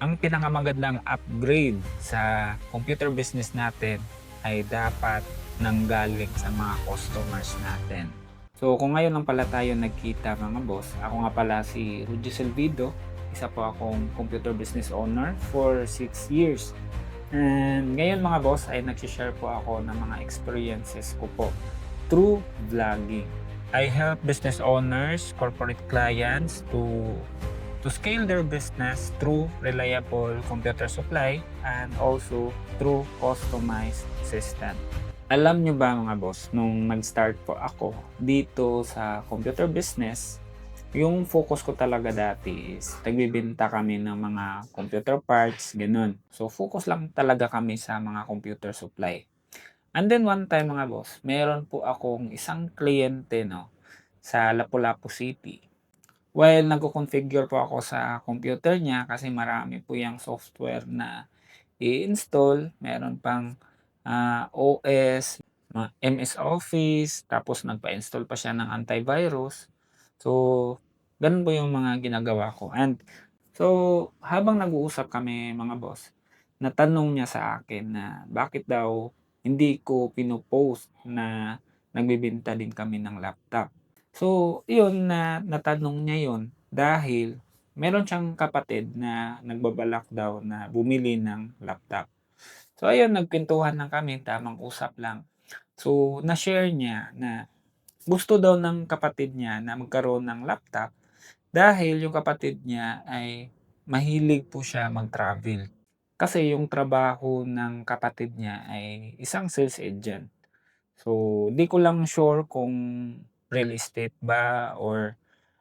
Ang pinakamagandang upgrade sa computer business natin ay dapat nanggaling sa mga customers natin. So kung ngayon lang pala tayo nagkita mga boss, ako nga pala si Rudy Silvido, isa po akong computer business owner for 6 years. And ngayon mga boss ay nagsishare po ako ng mga experiences ko po through vlogging. I help business owners, corporate clients to scale their business through reliable computer supply and also through customized system. Alam nyo ba mga boss, nung nag-start po ako dito sa computer business, yung focus ko talaga dati is nagbebenta kami ng mga computer parts, ganun. So focus lang talaga kami sa mga computer supply. And then one time mga boss, meron po akong isang kliyente no, sa Lapu-Lapu City. While nagko-configure po ako sa computer niya kasi marami po yang software na i-install, meron pang, OS, MS Office, tapos nagpa-install pa siya ng antivirus. So, gano'n po yung mga ginagawa ko and so, habang nag-uusap kami mga boss, natanong niya sa akin na bakit daw hindi ko pino-post na nagbebenta din kami ng laptop. So, iyon na natanong niya yun dahil meron siyang kapatid na nagbabalak daw na bumili ng laptop. So ayun, nagkuwentuhan lang kami, tamang usap lang. So na-share niya na gusto daw ng kapatid niya na magkaroon ng laptop dahil yung kapatid niya ay mahilig po siya mag-travel. Kasi yung trabaho ng kapatid niya ay isang sales agent. So, di ko lang sure kung real estate ba or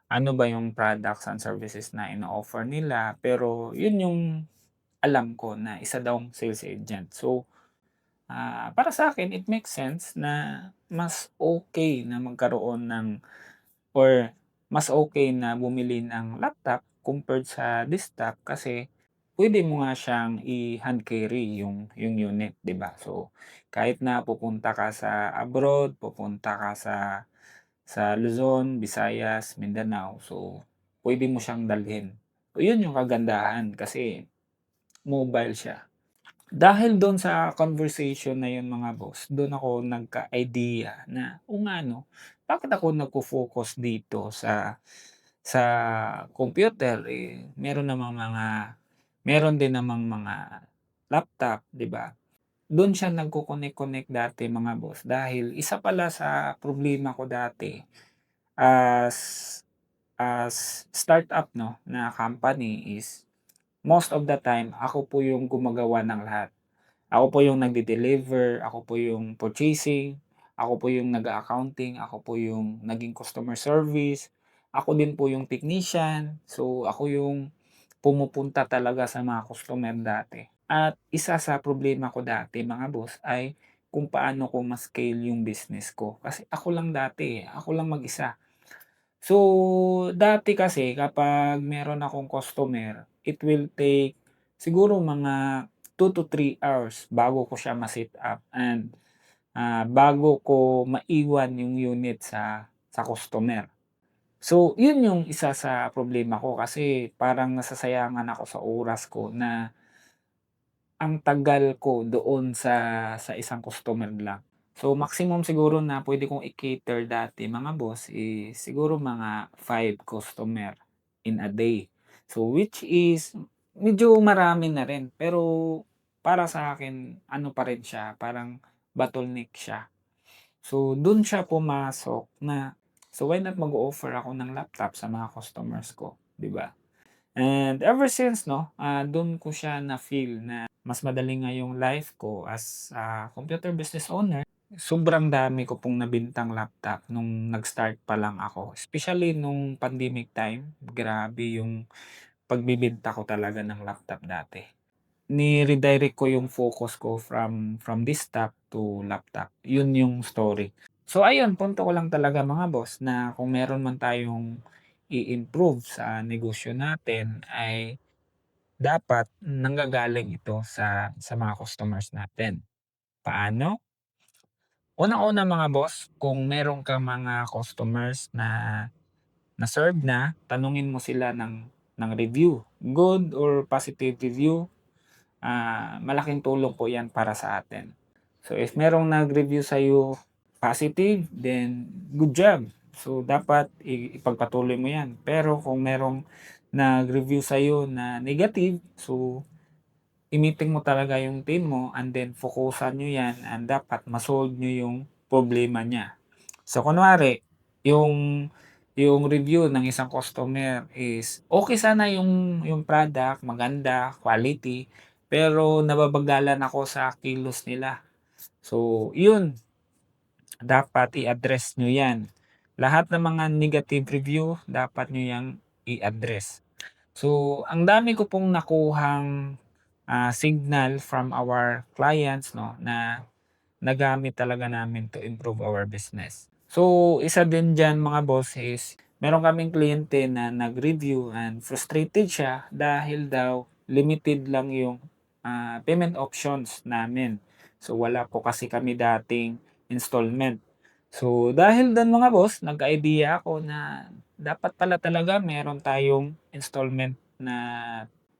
ano ba yung products and services na ino-offer nila, pero yun yung alam ko na isa daw sales agent. So, para sa akin it makes sense na mas okay na magkaroon ng or mas okay na bumili ng laptop compared sa desktop kasi pwede mo nga siyang i-hand carry yung unit, 'di ba? So, kahit na pupunta ka sa abroad, pupunta ka sa Luzon, Visayas, Mindanao, so pwede mo siyang dalhin. So, yun yung kagandahan kasi mobile siya. Dahil dun sa conversation na yun mga boss, dun ako nagka-idea na, o nga 'no, bakit ako nagfo-focus dito sa computer, eh, meron din namang mga laptop, 'di ba? Dun siya nagko-connect-connect dati mga boss dahil isa pala sa problema ko dati as as startup 'no, na company is most of the time ako po yung gumagawa ng lahat. Ako po yung nagde-deliver, ako po yung purchasing, ako po yung nag-a-accounting, ako po yung naging customer service, ako din po yung technician. So, ako yung pumupunta talaga sa mga customer dati. At isa sa problema ko dati mga boss ay kung paano ko ma-scale yung business ko. Kasi ako lang dati, ako lang mag-isa. So, dati kasi kapag meron akong customer, it will take siguro mga 2 to 3 hours bago ko siya ma-set up and, bago ko maiwan yung unit sa customer. So, yun yung isa sa problema ko kasi parang nasasayangan ako sa oras ko na ang tagal ko doon sa isang customer lang. So, maximum siguro na puwede kong i-cater dati mga boss is siguro mga 5 customer in a day. So, which is medyo marami na rin, pero para sa akin ano pa rin siya, parang bottleneck siya. So, dun siya pumasok na, so why not mag-o-offer ako ng laptop sa mga customers ko, 'di ba? And ever since 'no, dun ko siya na-feel na mas madali nga yung life ko as a computer business owner. Sobrang dami ko pong nabentang laptop nung nag-start pa lang ako, especially nung pandemic time, grabe yung pagbebenta ko talaga ng laptop dati. Ni-redirect ko yung focus ko from desktop to laptop, yun yung story. So ayun, punto ko lang talaga mga boss na kung meron man tayong i-improve sa negosyo natin ay dapat nanggagaling ito sa mga customers natin. Paano? Unang-una mga boss, kung meron kang mga customers na na-serve na, tanungin mo sila ng review. Good or positive review, malaking tulong po yan para sa atin. So if merong nag-review sa'yo positive, then good job. So dapat ipagpatuloy mo yan. Pero kung merong nag-review sa'yo na negative, so i-meeting mo talaga yung team mo and then fokusan nyo yan and dapat masolve nyo yung problema niya. So kunwari, yung yung review ng isang customer is okay sana yung product, maganda, quality, pero nababagalan ako sa kilos nila. So, yun, dapat i-address nyo yan. Lahat ng mga negative review, dapat nyo yang i-address. So, ang dami ko pong nakuhang signal from our clients, no, na nagamit talaga namin to improve our business. So, isa din diyan mga boss is meron kaming kliyente na nag-review and frustrated siya dahil daw limited lang yung payment options namin. So, wala po kasi kami dating installment. So, dahil do'n mga boss, nagka-idea ako na dapat pala talaga meron tayong installment na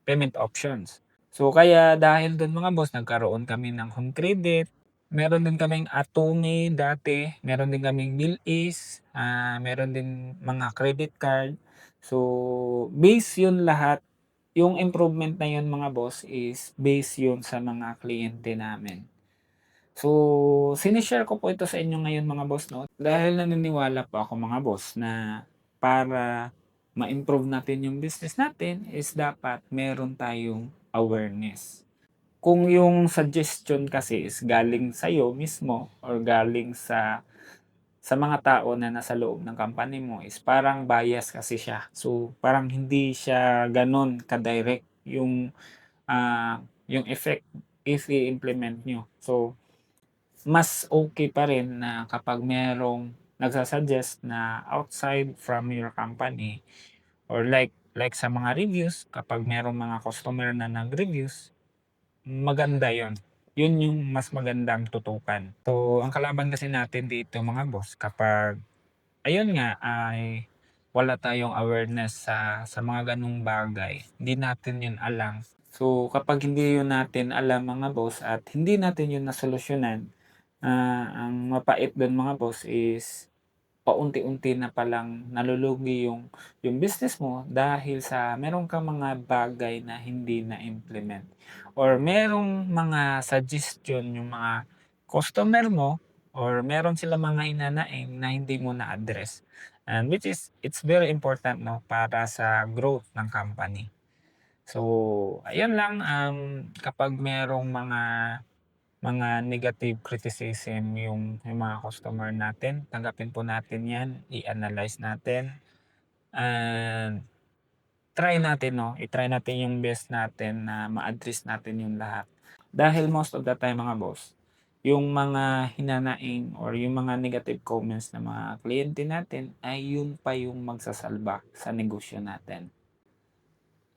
payment options. So, kaya dahil do'n mga boss, nagkaroon kami ng home credit. Meron din kaming Atome dati, meron din kaming Bilis, meron din mga credit card. So, base 'yun lahat, yung improvement na 'yun mga boss is base 'yun sa mga kliyente namin. So, shine-share ko po ito sa inyo ngayon mga boss 'no, dahil naniniwala po ako mga boss na para ma-improve natin yung business natin is dapat meron tayong awareness. Kung yung suggestion kasi is galing sa'yo mismo or galing sa mga tao na nasa loob ng company mo is parang bias kasi siya. So, parang hindi siya gano'n ka-direct yung effect if i-implement niyo. So, mas okay pa rin na kapag merong nagsa-suggest na outside from your company or like sa mga reviews, kapag merong mga customer na nag-reviews, maganda yon. Yun yung mas magandang tutukan. So, ang kalaban kasi natin dito mga boss kapag ayun nga ay wala tayong awareness sa mga ganong bagay, hindi natin yun alam. So, kapag hindi yun natin alam mga boss at hindi natin yun nasolusyunan, ang mapait dun mga boss is paunti-unti na palang nalulugi yung business mo dahil sa meron kang mga bagay na hindi na-implement or merong mga suggestion yung mga customer mo or meron sila mga hinanaing na hindi mo na-address. And which is it's very important 'no para sa growth ng company. So, ayun lang, kapag merong mga negative criticism yung mga customer natin, tanggapin po natin 'yan, i-analyze natin, and try natin 'no, i-try natin yung best natin na ma-address natin yung lahat. Dahil most of the time mga boss, yung mga hinanaing or yung mga negative comments ng mga kliyente natin ay yun pa yung magsasalba sa negosyo natin.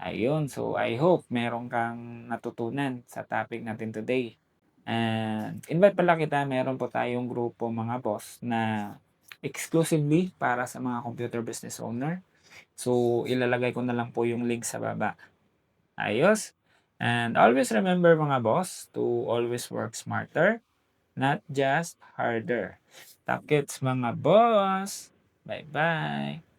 Ayun, so I hope meron kang natutunan sa topic natin today. And invite pala kita, meron po tayong grupo mga boss na exclusively para sa mga computer business owner. So, ilalagay ko na lang po yung link sa baba. Ayos? And always remember mga boss to always work smarter, not just harder. Takits mga boss! Bye-bye!